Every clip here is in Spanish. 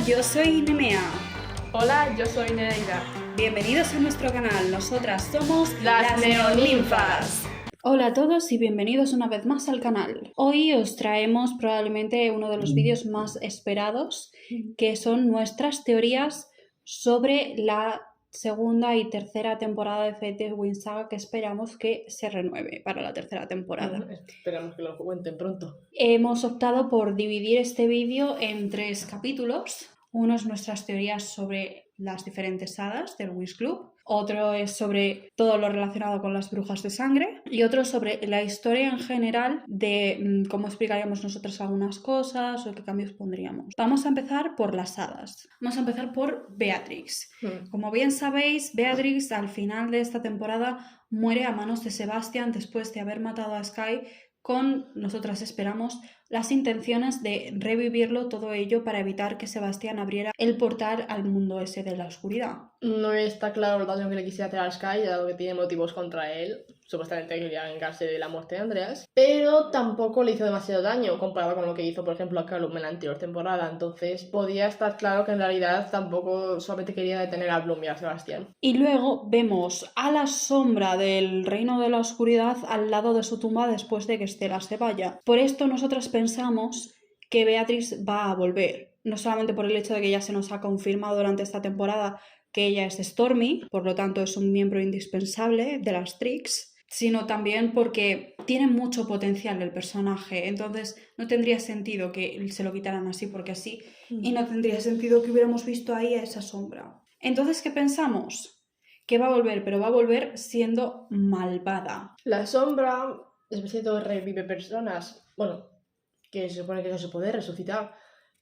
yo soy Nemea. Hola, yo soy Nereida. Bienvenidos a nuestro canal. Nosotras somos Las Neoninfas. Hola a todos y bienvenidos una vez más al canal. Hoy os traemos probablemente uno de los vídeos más esperados, que son nuestras teorías sobre la segunda y tercera temporada de Fate Winx Saga, que esperamos que se renueve para la tercera temporada. Esperamos que lo cuenten pronto. Hemos optado por dividir este vídeo en 3 capítulos. Uno es nuestras teorías sobre las diferentes hadas del Winx Club, otro es sobre todo lo relacionado con las brujas de sangre y otro sobre la historia en general de cómo explicaríamos nosotros algunas cosas o qué cambios pondríamos. Vamos a empezar por las hadas. Vamos a empezar por Beatrix. Como bien sabéis, Beatrix al final de esta temporada muere a manos de Sebastian después de haber matado a Sky con, nosotras esperamos, las intenciones de revivirlo todo ello para evitar que Sebastián abriera el portal al mundo ese de la oscuridad. No está claro el daño que le quisiera hacer a Sky, dado que tiene motivos contra él. Supuestamente quería vengarse de la muerte de Andreas, pero tampoco le hizo demasiado daño comparado con lo que hizo, por ejemplo, a Calum en la anterior temporada. Entonces podía estar claro que en realidad tampoco solamente quería detener a Bloom y a Sebastián. Y luego vemos a la sombra del reino de la oscuridad al lado de su tumba después de que Estela se vaya. Por esto nosotras pensamos que Beatrix va a volver, no solamente por el hecho de que ya se nos ha confirmado durante esta temporada que ella es Stormy, por lo tanto es un miembro indispensable de las Trix, sino también porque tiene mucho potencial el personaje, entonces no tendría sentido que se lo quitaran así porque así, y no tendría sentido que hubiéramos visto ahí a esa sombra. Entonces, ¿qué pensamos? Que va a volver, pero va a volver siendo malvada. La sombra, es cierto, revive personas, bueno, que se supone que es su poder, resucitar,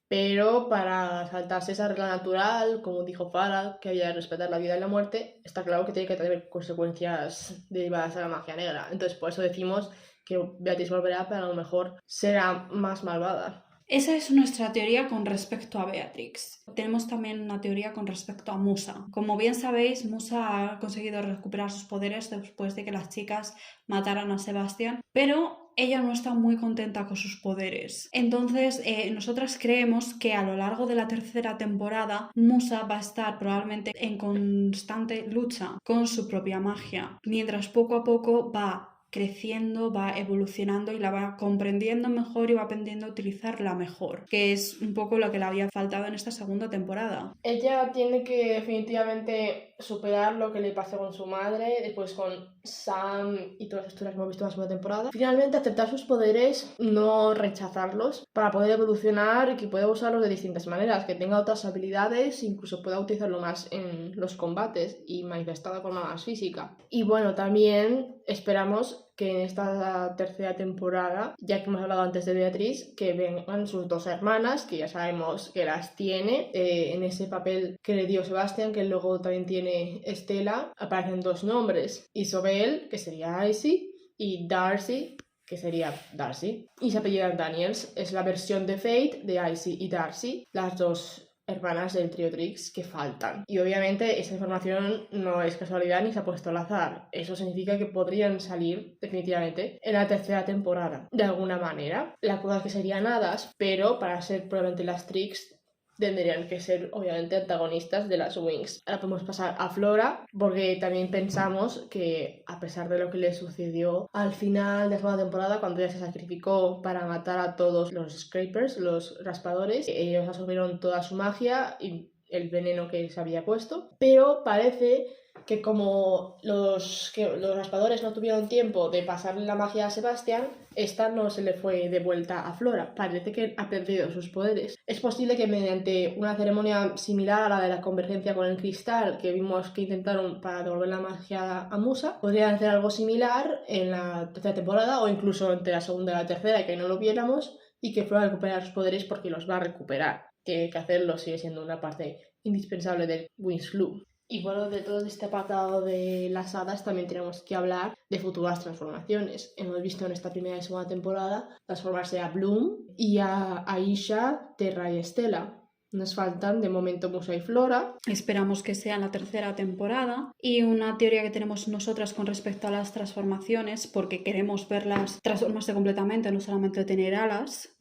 pero para saltarse esa regla natural, como dijo Farah, que había que respetar la vida y la muerte, está claro que tiene que tener consecuencias derivadas de la magia negra. Entonces por eso decimos que Beatriz volverá, pero a lo mejor será más malvada. Esa es nuestra teoría con respecto a Beatrix. Tenemos también una teoría con respecto a Musa. Como bien sabéis, Musa ha conseguido recuperar sus poderes después de que las chicas mataran a Sebastián, pero ella no está muy contenta con sus poderes. Entonces, nosotras creemos que a lo largo de la tercera temporada, Musa va a estar probablemente en constante lucha con su propia magia, mientras poco a poco va creciendo, va evolucionando y la va comprendiendo mejor y va aprendiendo a utilizarla mejor, que es un poco lo que le había faltado en esta segunda temporada. Ella tiene que definitivamente superar lo que le pasó con su madre, después con Sam y todas las historias que hemos visto en la segunda temporada. Finalmente aceptar sus poderes, no rechazarlos, para poder evolucionar y que pueda usarlos de distintas maneras, que tenga otras habilidades, incluso pueda utilizarlo más en los combates y manifestar de forma más física. Y bueno, también esperamos que en esta tercera temporada, ya que hemos hablado antes de Beatriz, que vengan sus dos hermanas, que ya sabemos que las tiene, en ese papel que le dio Sebastian, que luego también tiene Estela, aparecen dos nombres, Isobel, que sería Icy, y Darcy, que sería Darcy, y se apellidan Daniels. Es la versión de Fate de Icy y Darcy, las dos hermanas del trío Trix que faltan. Y obviamente esa información no es casualidad ni se ha puesto al azar. Eso significa que podrían salir definitivamente en la tercera temporada, de alguna manera. La cosa es que serían hadas, pero para ser probablemente las Trix tendrían que ser obviamente antagonistas de las Winx. Ahora podemos pasar a Flora, porque también pensamos que a pesar de lo que le sucedió al final de la segunda temporada, cuando ella se sacrificó para matar a todos los Scrapers, los raspadores, ellos asumieron toda su magia y el veneno que se había puesto, pero parece que como los raspadores no tuvieron tiempo de pasarle la magia a Sebastián, esta no se le fue de vuelta a Flora. Parece que ha perdido sus poderes. Es posible que mediante una ceremonia similar a la de la convergencia con el cristal que vimos que intentaron para devolver la magia a Musa, podrían hacer algo similar en la tercera temporada o incluso entre la segunda y la tercera, y que no lo viéramos, y que Flora recupera sus poderes porque los va a recuperar. Tiene que hacerlo, sigue siendo una parte indispensable del Winx Club. Y bueno, de todo este apartado de las hadas también tenemos que hablar de futuras transformaciones. Hemos visto en esta primera y segunda temporada transformarse a Bloom y a Aisha, Terra y Estela. Nos faltan de momento Musa y Flora. Esperamos que sea en la tercera temporada. Y una teoría que tenemos nosotras con respecto a las transformaciones, porque queremos verlas transformarse completamente, no solamente tener alas,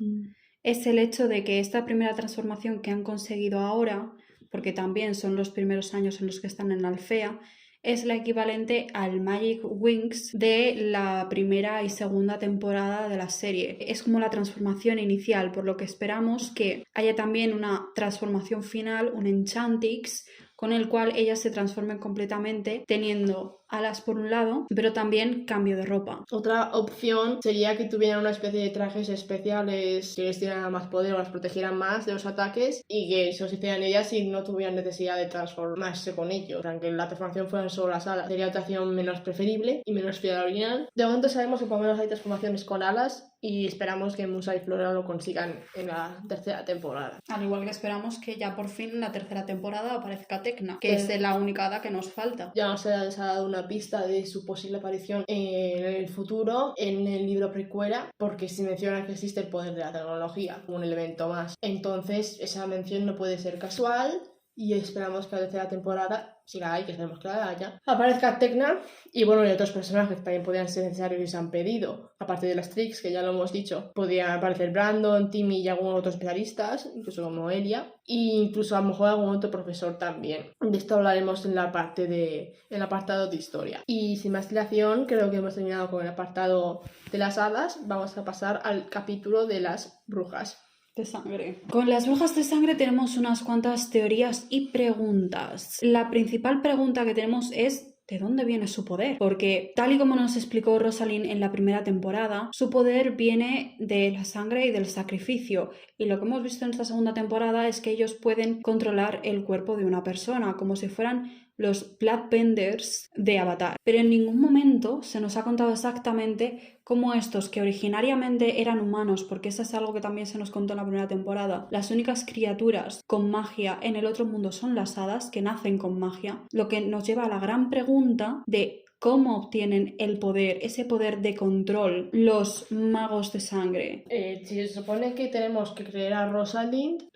es el hecho de que esta primera transformación que han conseguido ahora, porque también son los primeros años en los que están en Alfea, es la equivalente al Magic Wings de la primera y segunda temporada de la serie. Es como la transformación inicial, por lo que esperamos que haya también una transformación final, un Enchantix, con el cual ellas se transformen completamente, teniendo alas por un lado, pero también cambio de ropa. Otra opción sería que tuvieran una especie de trajes especiales que les dieran más poder o las protegieran más de los ataques y que se los hicieran ellas y no tuvieran necesidad de transformarse con ellos. Aunque la transformación fueran solo las alas, sería otra opción menos preferible y menos fiel al original. De momento sabemos que por lo menos hay transformaciones con alas y esperamos que Musa y Flora lo consigan en la tercera temporada. Al igual que esperamos que ya por fin en la tercera temporada aparezca Tecna, que es la única hada que nos falta. Ya nos ha dado una pista de su posible aparición en el futuro en el libro precuela, porque se menciona que existe el poder de la tecnología como un elemento más. Entonces esa mención no puede ser casual y esperamos que la tercera temporada, si la hay, que sabemos que la haya, aparezca Tecna y bueno, y otros personajes que también podrían ser necesarios y se han pedido, aparte de las Trix, que ya lo hemos dicho. Podrían aparecer Brandon, Timmy y algunos otros especialistas, incluso como Elia, e incluso a lo mejor algún otro profesor también. De esto hablaremos en la parte el apartado de historia. Y sin más dilación, creo que hemos terminado con el apartado de las hadas. Vamos a pasar al capítulo de las brujas de sangre. Con las brujas de sangre tenemos unas cuantas teorías y preguntas. La principal pregunta que tenemos es ¿de dónde viene su poder? Porque tal y como nos explicó Rosalind en la primera temporada, su poder viene de la sangre y del sacrificio. Y lo que hemos visto en esta segunda temporada es que ellos pueden controlar el cuerpo de una persona, como si fueran los Bloodbenders de Avatar. Pero en ningún momento se nos ha contado exactamente cómo estos, que originariamente eran humanos, porque eso es algo que también se nos contó en la primera temporada, las únicas criaturas con magia en el otro mundo son las hadas, que nacen con magia, lo que nos lleva a la gran pregunta de ¿cómo obtienen el poder, ese poder de control, los magos de sangre? Si se supone que tenemos que creer a Rosalind,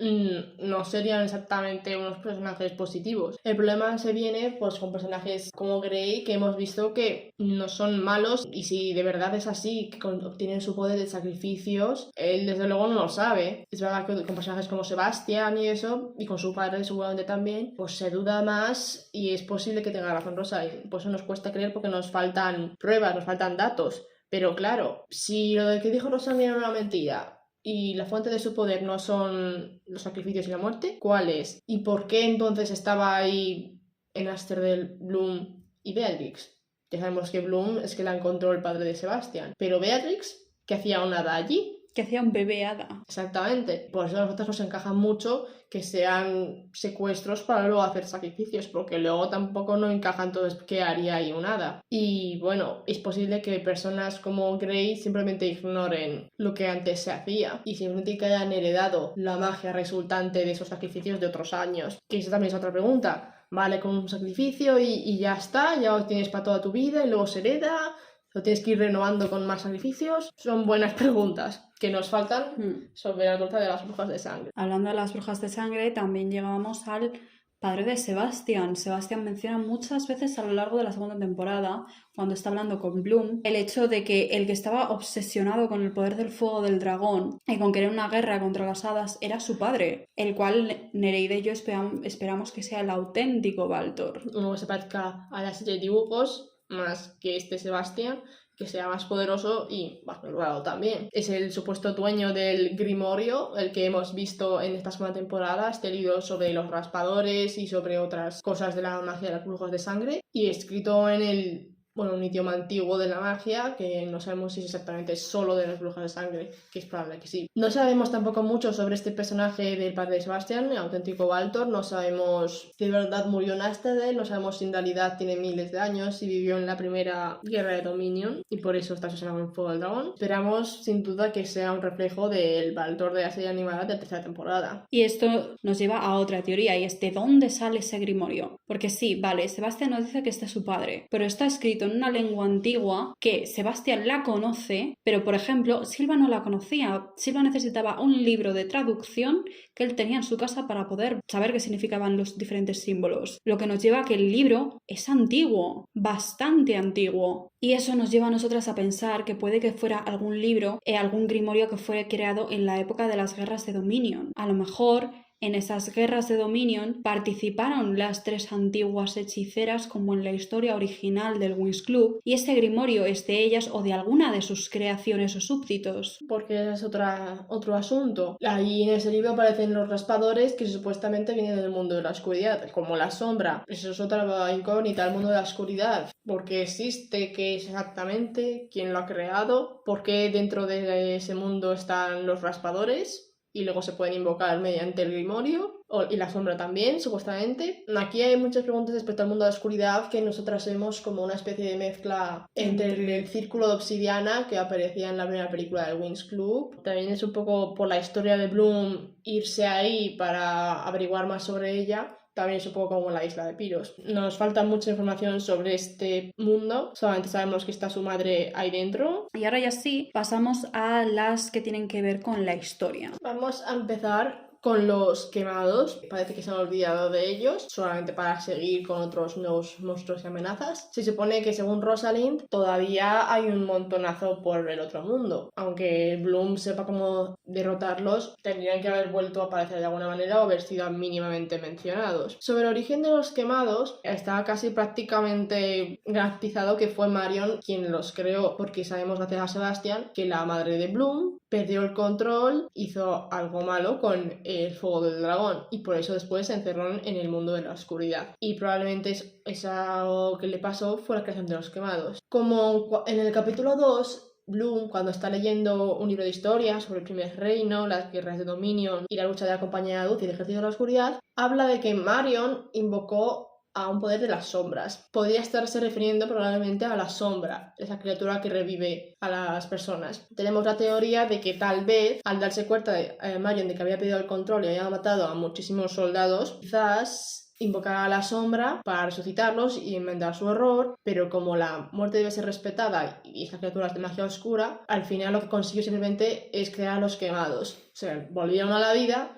no serían exactamente unos personajes positivos. El problema se viene pues con personajes como Grey, que hemos visto que no son malos, y si de verdad es así, que obtienen su poder de sacrificios, él desde luego no lo sabe. Es verdad que con personajes como Sebastián y eso, y con su padre seguramente también, pues se duda más y es posible que tenga razón Rosalind. Por eso nos cuesta creer, porque nos faltan pruebas, nos faltan datos. Pero claro, si lo de que dijo Rosalind era una mentira y la fuente de su poder no son los sacrificios y la muerte, ¿cuál es? ¿Y por qué entonces estaba ahí en Asterdel, Bloom y Beatrix? Ya sabemos que Bloom es que la encontró el padre de Sebastián, pero Beatrix, ¿qué hacía una hada allí? Que hacía un bebé hada. Exactamente. Por eso a nosotros nos encaja mucho que sean secuestros para luego hacer sacrificios, porque luego tampoco no encaja entonces qué haría ahí un hada. Y bueno, es posible que personas como Grey simplemente ignoren lo que antes se hacía y simplemente que hayan heredado la magia resultante de esos sacrificios de otros años. Que esa también es otra pregunta. Vale, con un sacrificio y ya está, ya lo tienes para toda tu vida y luego se hereda. ¿Lo tienes que ir renovando con más sacrificios? Son buenas preguntas que nos faltan sobre la torta de las brujas de sangre. Hablando de las brujas de sangre, también llegamos al padre de Sebastián. Sebastián menciona muchas veces a lo largo de la segunda temporada, cuando está hablando con Bloom, el hecho de que el que estaba obsesionado con el poder del fuego del dragón y con querer una guerra contra las hadas era su padre, el cual Nereida y yo esperamos que sea el auténtico Baltor. Luego se parezca a la serie de dibujos, más que este Sebastián, que sea más poderoso y más malvado también. Es el supuesto dueño del Grimorio, el que hemos visto en esta segunda temporada, este libro sobre los raspadores y sobre otras cosas de la magia de las brujas de sangre, y escrito en un idioma antiguo de la magia, que no sabemos si es exactamente solo de las brujas de sangre, que es probable que sí. No sabemos tampoco mucho sobre este personaje del padre de Sebastián, el auténtico Baltor. No sabemos si de verdad murió en Asterdel, no sabemos si en realidad tiene miles de años, si vivió en la primera guerra de Dominion y por eso está obsesionado con el fuego del dragón. Esperamos sin duda que sea un reflejo del Baltor de la serie animada de la tercera temporada. Y esto nos lleva a otra teoría, y es ¿de dónde sale ese Grimorio? Porque sí, vale, Sebastián nos dice que este es su padre, pero está escrito en una lengua antigua que Sebastian la conoce, pero por ejemplo, Silva no la conocía. Silva necesitaba un libro de traducción que él tenía en su casa para poder saber qué significaban los diferentes símbolos. Lo que nos lleva a que el libro es antiguo, bastante antiguo. Y eso nos lleva a nosotras a pensar que puede que fuera algún libro, algún grimorio que fue creado en la época de las guerras de Dominion. A lo mejor en esas guerras de Dominion participaron las 3 antiguas hechiceras como en la historia original del Winx Club, y este grimorio es de ellas o de alguna de sus creaciones o súbditos. Porque es otro asunto. Ahí en ese libro aparecen los raspadores que supuestamente vienen del mundo de la oscuridad, como la sombra. Eso es otra incógnita, el mundo de la oscuridad. ¿Por qué existe? ¿Qué es exactamente? ¿Quién lo ha creado? ¿Por qué dentro de ese mundo están los raspadores? Y luego se pueden invocar mediante el grimorio y la sombra también, supuestamente. Aquí hay muchas preguntas respecto al mundo de la oscuridad que nosotras vemos como una especie de mezcla entre el círculo de obsidiana que aparecía en la primera película del Winx Club. También es un poco por la historia de Bloom irse ahí para averiguar más sobre ella. También es un poco como la isla de Piros. Nos falta mucha información sobre este mundo, solamente sabemos que está su madre ahí dentro. Y ahora ya sí, pasamos a las que tienen que ver con la historia. Vamos a empezar con los quemados. Parece que se han olvidado de ellos, solamente para seguir con otros nuevos monstruos y amenazas. Se supone que según Rosalind todavía hay un montonazo por el otro mundo. Aunque Bloom sepa cómo derrotarlos, tendrían que haber vuelto a aparecer de alguna manera o haber sido mínimamente mencionados. Sobre el origen de los quemados, está casi prácticamente garantizado que fue Marion quien los creó, porque sabemos gracias a Sebastian que la madre de Bloom perdió el control, hizo algo malo con el fuego del dragón y por eso después se encerró en el mundo de la oscuridad. Y probablemente eso que le pasó fue la creación de los quemados. Como en el capítulo 2, Bloom, cuando está leyendo un libro de historia sobre el primer reino, las guerras de Dominion y la lucha de la compañía de Luz y el ejército de la oscuridad, habla de que Marion invocó a un poder de las sombras. Podría estarse refiriendo probablemente a la sombra, esa criatura que revive a las personas. Tenemos la teoría de que tal vez, al darse cuenta de Marion de que había perdido el control y había matado a muchísimos soldados, quizás invocara a la sombra para resucitarlos y enmendar su error, pero como la muerte debe ser respetada y esta criatura es de magia oscura, al final lo que consiguió simplemente es crear los quemados. O sea, volvieron a la vida,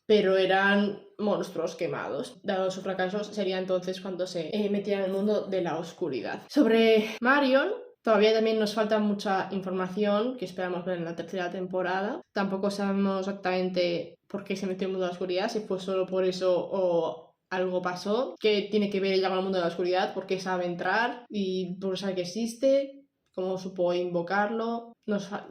pero eran monstruos quemados. Dado su fracaso, sería entonces cuando se metían en el mundo de la oscuridad. Sobre Marion, todavía también nos falta mucha información que esperamos ver en la tercera temporada. Tampoco sabemos exactamente por qué se metió en el mundo de la oscuridad, si fue solo por eso o algo pasó. ¿Qué tiene que ver ella con el mundo de la oscuridad? ¿Por qué sabe entrar? ¿Y por qué sabe que existe? ¿Cómo supo invocarlo?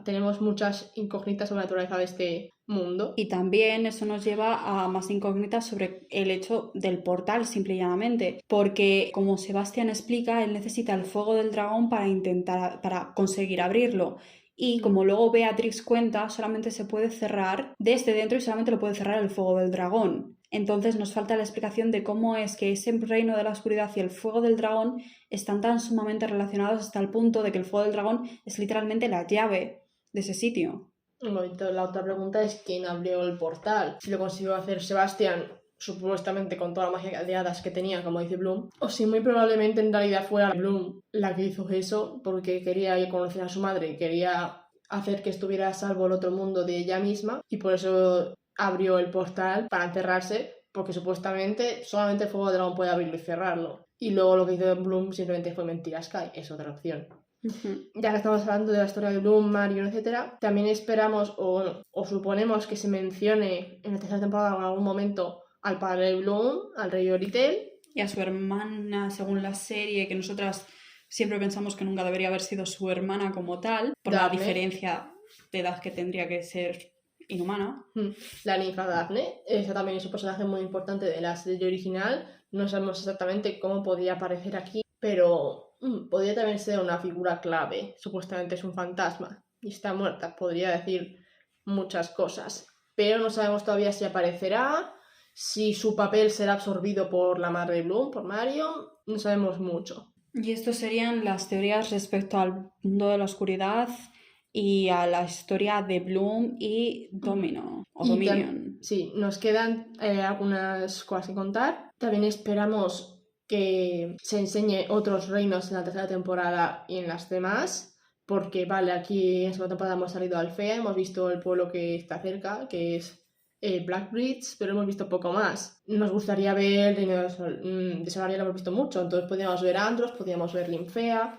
Tenemos muchas incógnitas sobre la naturaleza de este mundo. Y también eso nos lleva a más incógnitas sobre el hecho del portal, simple y llanamente, porque como Sebastian explica, él necesita el fuego del dragón para conseguir abrirlo. Y como luego Beatrix cuenta, solamente se puede cerrar desde dentro y solamente lo puede cerrar el fuego del dragón. Entonces nos falta la explicación de cómo es que ese reino de la oscuridad y el fuego del dragón están tan sumamente relacionados hasta el punto de que el fuego del dragón es literalmente la llave de ese sitio. La otra pregunta es quién abrió el portal. Si lo consiguió hacer Sebastian, supuestamente con toda la magia de hadas que tenía, como dice Bloom, o si muy probablemente en realidad fuera Bloom la que hizo eso porque quería ir a conocer a su madre y quería hacer que estuviera a salvo el otro mundo de ella misma y por eso abrió el portal para encerrarse, porque supuestamente solamente el fuego del dragón puede abrirlo y cerrarlo. Y luego lo que hizo Bloom simplemente fue mentira Sky, es otra opción. Ya que estamos hablando de la historia de Bloom, Marion, etc., también esperamos o suponemos que se mencione en la tercera temporada en algún momento al padre de Bloom, al rey Oritel. Y a su hermana, según la serie, que nosotras siempre pensamos que nunca debería haber sido su hermana como tal, por la diferencia de edad que tendría que ser inhumana. La ninfa Daphne, esa también es un personaje muy importante de la serie original. No sabemos exactamente cómo podía aparecer aquí, pero podría también ser una figura clave. Supuestamente es un fantasma y está muerta, podría decir muchas cosas, pero no sabemos todavía si aparecerá, si su papel será absorbido por la madre de Bloom, por Marion, no sabemos mucho. Y estos serían las teorías respecto al mundo de la oscuridad y a la historia de Bloom y Dominion. Sí, nos quedan algunas cosas que contar. También esperamos que se enseñe otros reinos en la tercera temporada y en las demás, porque vale, aquí en esta temporada hemos salido a Alfea, hemos visto el pueblo que está cerca, que es Blackbridge, pero hemos visto poco más. Nos gustaría ver el Reino de Solaria, lo hemos visto mucho, entonces podríamos ver Andros, podríamos ver Linfea,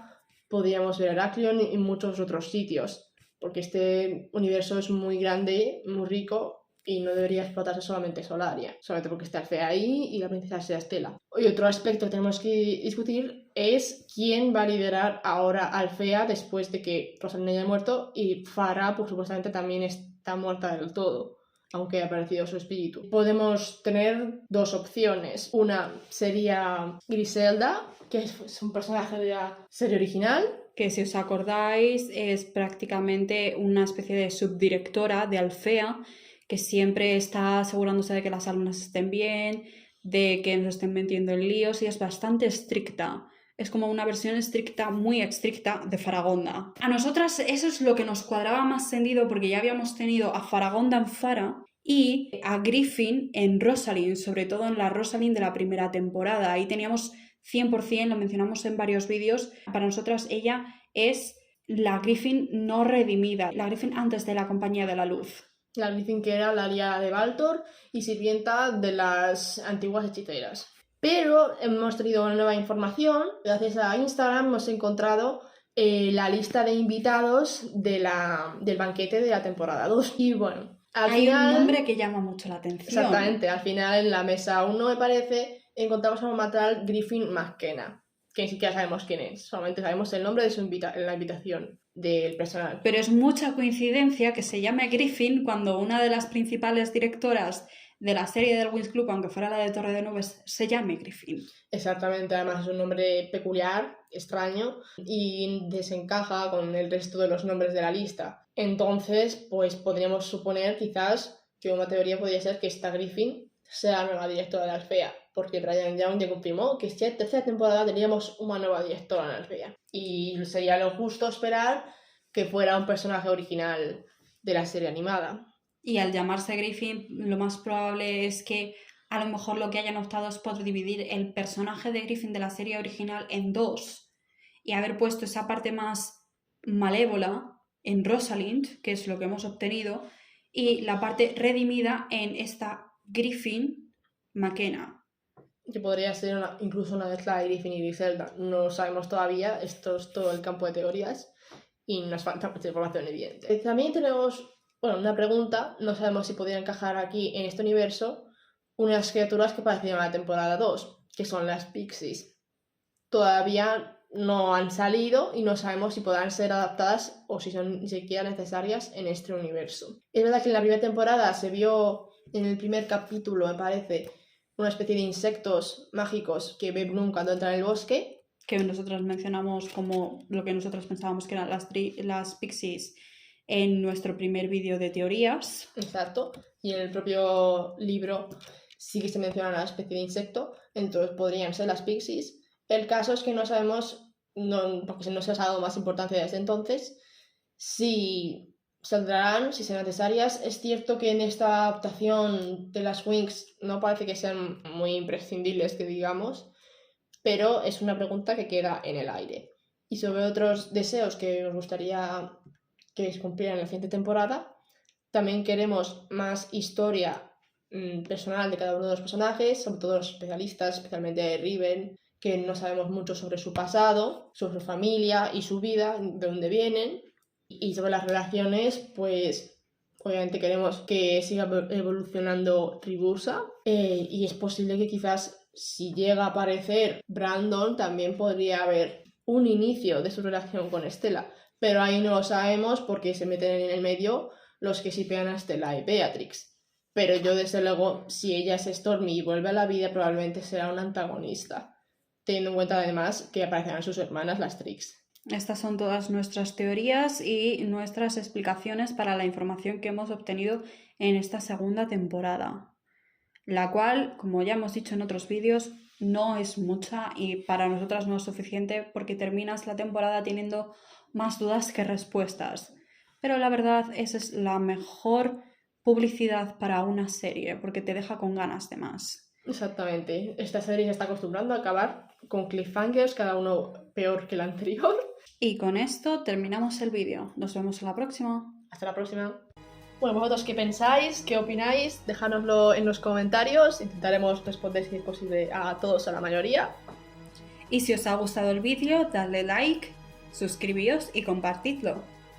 podríamos ver Heraklion y muchos otros sitios, porque este universo es muy grande, muy rico, y no debería explotarse solamente Solaria, solamente porque está Alfea ahí y la princesa sea Estela. Y otro aspecto que tenemos que discutir es quién va a liderar ahora Alfea después de que Rosalind haya muerto y Farah, pues supuestamente también está muerta del todo, aunque ha aparecido su espíritu. Podemos tener dos opciones. Una sería Griselda, que es un personaje de la serie original, que si os acordáis es prácticamente una especie de subdirectora de Alfea, que siempre está asegurándose de que las alumnas estén bien, de que no se estén metiendo en líos, y es bastante estricta. Es como una versión estricta, muy estricta de Faragonda. A nosotras eso es lo que nos cuadraba más sentido, porque ya habíamos tenido a Faragonda en Farah y a Griffin en Rosalind, sobre todo en la Rosalind de la primera temporada. Ahí teníamos 100%, lo mencionamos en varios vídeos, para nosotras ella es la Griffin no redimida, la Griffin antes de la Compañía de la Luz. La Griffin que era la aliada de Baltor y sirvienta de las antiguas hechiceras. Pero hemos tenido una nueva información, gracias a Instagram hemos encontrado la lista de invitados del banquete de la temporada 2. Y bueno, Hay un nombre que llama mucho la atención. Exactamente, al final en la mesa 1 me parece, encontramos a un matar Griffin McKenna, que ni siquiera sabemos quién es, solamente sabemos el nombre de la invitación del personal. Pero es mucha coincidencia que se llame Griffin cuando una de las principales directoras de la serie del Winx Club, aunque fuera la de Torre de Nubes, se llame Griffin. Exactamente, además es un nombre peculiar, extraño, y desencaja con el resto de los nombres de la lista. Entonces, pues podríamos suponer quizás que una teoría podría ser que esta Griffin sea la nueva directora de Alfea, porque Ryan Young ya confirmó que esta tercera temporada teníamos una nueva directora en Alfea. Y sería lo justo esperar que fuera un personaje original de la serie animada. Y al llamarse Griffin, lo más probable es que a lo mejor lo que hayan optado es por dividir el personaje de Griffin de la serie original en dos y haber puesto esa parte más malévola en Rosalind, que es lo que hemos obtenido, y la parte redimida en esta Griffin McKenna. Que podría ser incluso una mezcla de Griffin y Griselda. No lo sabemos todavía, esto es todo el campo de teorías y nos falta mucha información evidente. También tenemos una pregunta, no sabemos si podría encajar aquí en este universo unas criaturas que aparecieron en la temporada 2, que son las Pixies. Todavía no han salido y no sabemos si podrán ser adaptadas o si son ni siquiera necesarias en este universo. Es verdad que en la primera temporada se vio en el primer capítulo, me parece, una especie de insectos mágicos que ve Bloom cuando entra en el bosque. Que nosotros mencionamos como lo que nosotros pensábamos que eran las Pixies en nuestro primer vídeo de teorías. Exacto. Y en el propio libro sí que se menciona una especie de insecto, entonces podrían ser las Pixies. El caso es que no sabemos, porque no se ha dado más importancia desde entonces, si saldrán, si serán necesarias. Es cierto que en esta adaptación de las Winx no parece que sean muy imprescindibles, que digamos, pero es una pregunta que queda en el aire. Y sobre otros deseos que nos gustaría que se cumplieran en la siguiente temporada, también queremos más historia personal de cada uno de los personajes, sobre todo los especialistas, especialmente de Riven, que no sabemos mucho sobre su pasado, sobre su familia y su vida, de dónde vienen. Y sobre las relaciones, pues obviamente queremos que siga evolucionando Tribursa, y es posible que quizás si llega a aparecer Brandon también podría haber un inicio de su relación con Estela, pero ahí no lo sabemos porque se meten en el medio los que shipean a Estela y Beatrix. Pero yo desde luego, si ella es Stormy y vuelve a la vida, probablemente será una antagonista, teniendo en cuenta además que aparecerán sus hermanas, las Trix. Estas son todas nuestras teorías y nuestras explicaciones para la información que hemos obtenido en esta segunda temporada, la cual, como ya hemos dicho en otros vídeos, no es mucha y para nosotras no es suficiente porque terminas la temporada teniendo más dudas que respuestas. Pero la verdad, esa es la mejor publicidad para una serie porque te deja con ganas de más. Exactamente. Esta serie se está acostumbrando a acabar con cliffhangers, cada uno peor que el anterior. Y con esto terminamos el vídeo. Nos vemos en la próxima. Hasta la próxima. Bueno, ¿vosotros qué pensáis? ¿Qué opináis? Dejádnoslo en los comentarios. Intentaremos responder si es posible a todos, a la mayoría. Y si os ha gustado el vídeo, dadle like, suscribíos y compartidlo.